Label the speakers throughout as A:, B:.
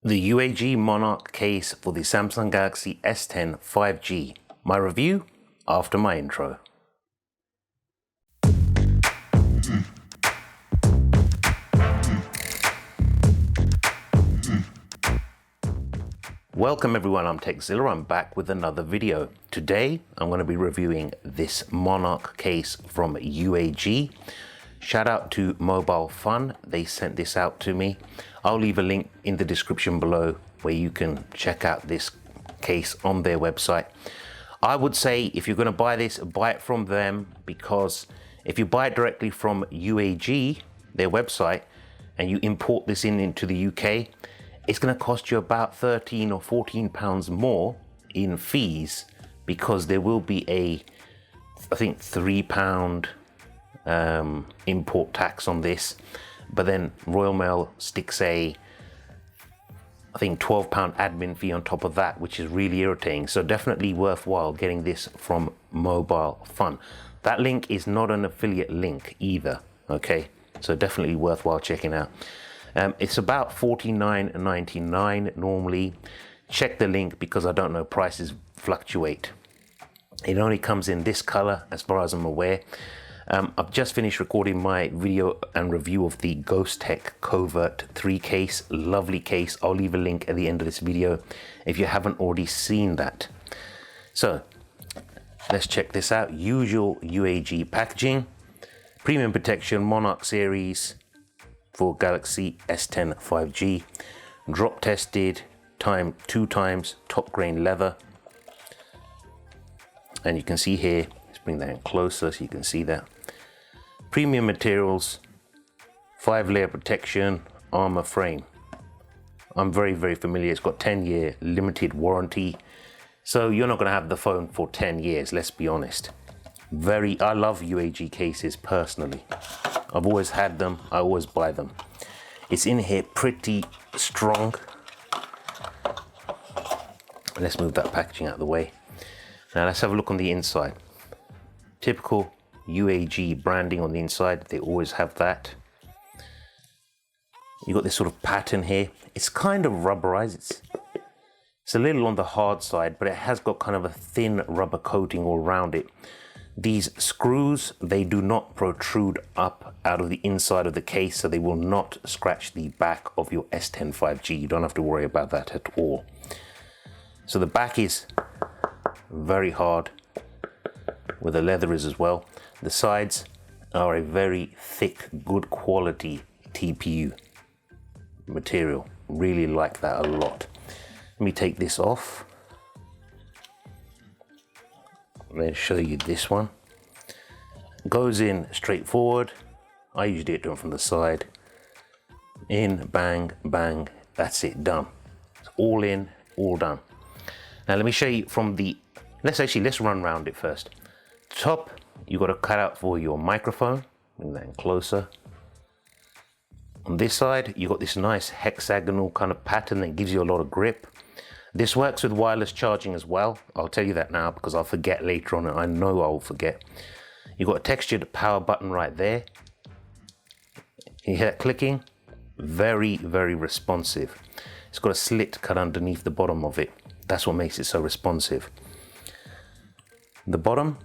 A: The UAG Monarch case for the Samsung Galaxy S10 5G. My review after my intro. Welcome everyone, I'm Zilla. I'm back with another video. Today I'm going to be reviewing this Monarch case from UAG. Shout out to Mobile Fun, they sent this out to me. I'll leave a link in the description below where you can check out this case on their website. I would say if you're going to buy this, buy it from them, because if you buy it directly from UAG, their website, and you import this into the UK, it's going to cost you about 13 or 14 pounds more in fees, because there will be a, I think, £3 import tax on this, but then Royal Mail sticks I think £12 admin fee on top of that, which is really irritating. So definitely worthwhile getting this from Mobile Fun. That link is not an affiliate link either, okay? So definitely worthwhile checking out. It's about $49.99 normally. Check the link because I don't know, prices fluctuate. It only comes in this color as far as I'm aware. I've just finished recording my video and review of the Ghost Tech Covert 3 case. Lovely case. I'll leave a link at the end of this video if you haven't already seen that. So let's check this out. Usual UAG packaging, premium protection, Monarch series for Galaxy S10 5G, drop tested, time 2 times, top grain leather. And you can see here, let's bring that in closer so you can see that. Premium materials, 5-layer protection, armor frame. I'm very familiar. It's got 10-year limited warranty. So you're not going to have the phone for 10 years, let's be honest. I love UAG cases personally. I've always had them, I always buy them. It's in here pretty strong. Let's move that packaging out of the way. Now let's have a look on the inside. Typical UAG branding on the inside, they always have that. You got this sort of pattern here. It's kind of rubberized. It's a little on the hard side, but it has got kind of a thin rubber coating all around it. These screws, they do not protrude up out of the inside of the case, so they will not scratch the back of your S10 5G. You don't have to worry about that at all. So the back is very hard, where the leather is as well. The sides are a very thick, good quality TPU material. Really like that a lot. Let me take this off. Let's show you this one. Goes in straightforward. I usually do it from the side. In, bang, bang, that's it, done. It's all in, all done. Now let me show you from the, let's run around it first. Top, you got a cutout for your microphone. Bring that in closer. On this side, you got this nice hexagonal kind of pattern that gives you a lot of grip. This works with wireless charging as well. I'll tell you that now because I'll forget later on, and I know I'll forget. You got a textured power button right there. You hear that clicking? Very responsive. It's got a slit cut underneath the bottom of it. That's what makes it so responsive. The bottom,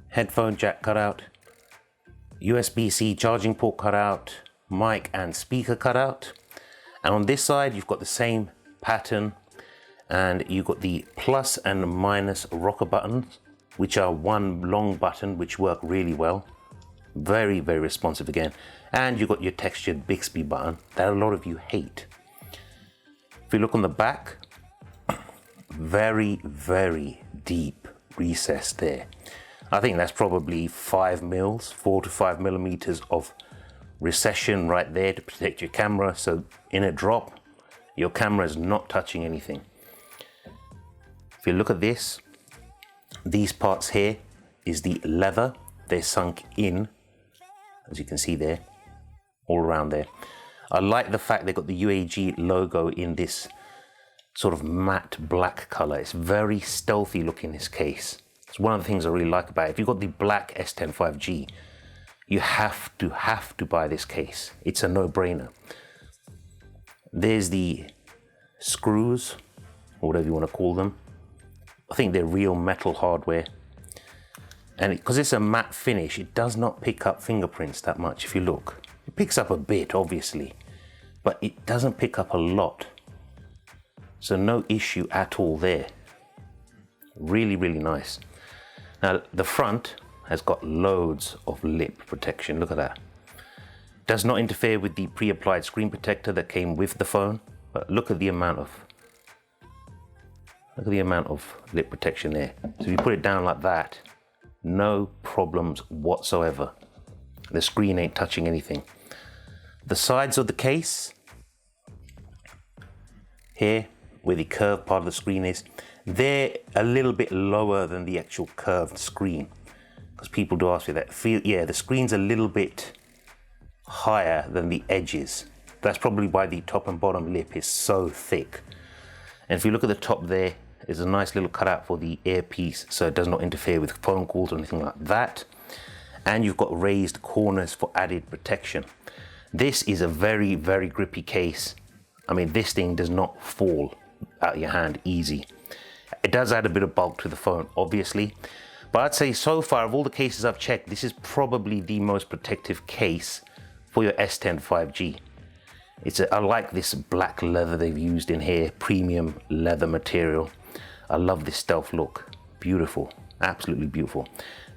A: headphone jack cutout, USB-C charging port cutout, mic and speaker cutout. And on this side, you've got the same pattern, and you've got the plus and minus rocker buttons, which are one long button, which work really well. Very responsive again. And you've got your textured Bixby button that a lot of you hate. If you look on the back, very deep recess there. I think that's probably 4 to 5 millimeters of recession right there to protect your camera. So in a drop, your camera is not touching anything. If you look at this, these parts here is the leather. They're sunk in, as you can see there, all around there. I like the fact they got the UAG logo in this sort of matte black color. It's very stealthy looking, this case. It's one of the things I really like about it. If you've got the black S10 5G, you have to buy this case. It's a no-brainer. There's the screws, or whatever you want to call them. I think they're real metal hardware. And because it's a matte finish, it does not pick up fingerprints that much. If you look, it picks up a bit, obviously, but it doesn't pick up a lot. So no issue at all there. Really, really nice. Now the front has got loads of lip protection. Look at that. Does not interfere with the pre-applied screen protector that came with the phone, but look at the amount of lip protection there. So if you put it down like that, no problems whatsoever. The screen ain't touching anything. The sides of the case, here where the curved part of the screen is, they're a little bit lower than the actual curved screen, because people do ask me that. Yeah, the screen's a little bit higher than the edges. That's probably why the top and bottom lip is so thick. And if you look at the top there, there's a nice little cutout for the earpiece, so it does not interfere with phone calls or anything like that. And you've got raised corners for added protection. This is a very, very grippy case. I mean, this thing does not fall out of your hand easy. It does add a bit of bulk to the phone, obviously, but I'd say so far of all the cases I've checked, this is probably the most protective case for your S10 5G. I like this black leather they've used in here, premium leather material. I love this stealth look. Beautiful, absolutely beautiful.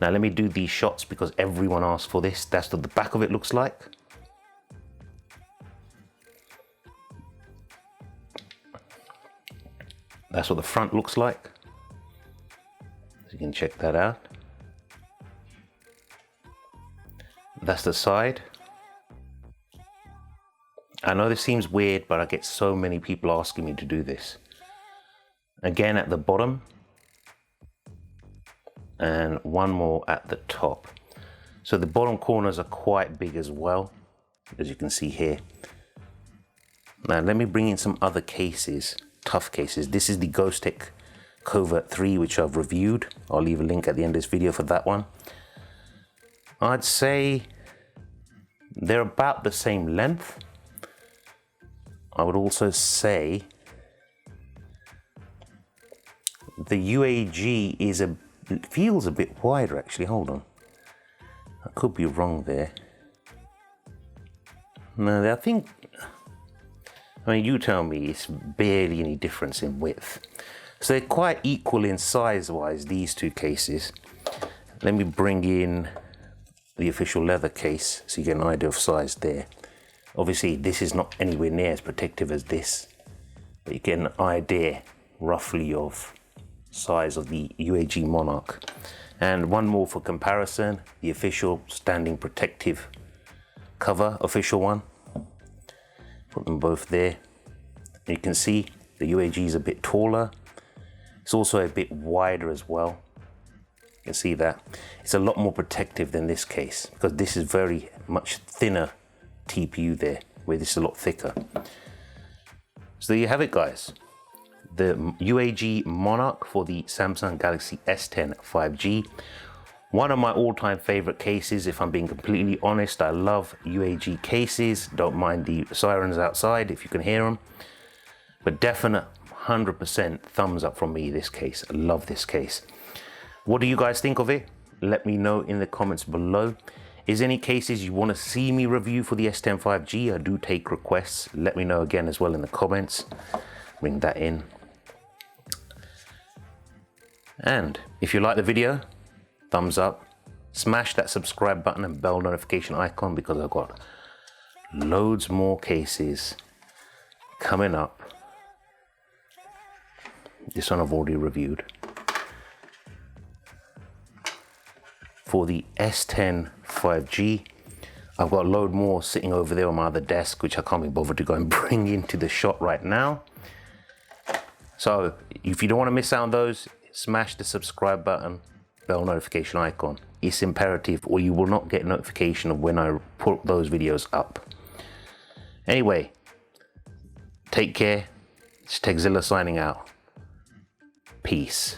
A: Now let me do these shots because everyone asked for this. That's what the back of it looks like. That's what the front looks like. So you can check that out. That's the side. I know this seems weird, but I get so many people asking me to do this. Again at the bottom, and one more at the top. So the bottom corners are quite big as well, as you can see here. Now let me bring in some other cases, tough cases. This is the Ghost Tech Covert 3, which I've reviewed. I'll leave a link at the end of this video for that one. I'd say they're about the same length. I would also say the UAG feels a bit wider actually. Hold on, I could be wrong there. No, I mean, you tell me, it's barely any difference in width. So they're quite equal in size wise, these two cases. Let me bring in the official leather case so you get an idea of size there. Obviously this is not anywhere near as protective as this, but you get an idea roughly of size of the UAG Monarch. And one more for comparison, the official standing protective cover, official one. Put them both there. You can see the UAG is a bit taller. It's also a bit wider as well. You can see that. It's a lot more protective than this case because this is very much thinner TPU there, where this is a lot thicker. So there you have it, guys. The UAG Monarch for the Samsung Galaxy S10 5G. One of my all-time favorite cases, if I'm being completely honest. I love UAG cases. Don't mind the sirens outside if you can hear them. But definite 100% thumbs up from me, this case. I love this case. What do you guys think of it? Let me know in the comments below. Is any cases you want to see me review for the S10 5G? I do take requests. Let me know again as well in the comments. Bring that in. And if you like the video, thumbs up. Smash that subscribe button and bell notification icon because I've got loads more cases coming up. This one I've already reviewed. For the S10 5G, I've got a load more sitting over there on my other desk, which I can't be bothered to go and bring into the shot right now. So if you don't want to miss out on those, smash the subscribe button, bell notification icon. It's imperative or you will not get notification of when I put those videos up. Anyway, take care. It's Zilla signing out. Peace.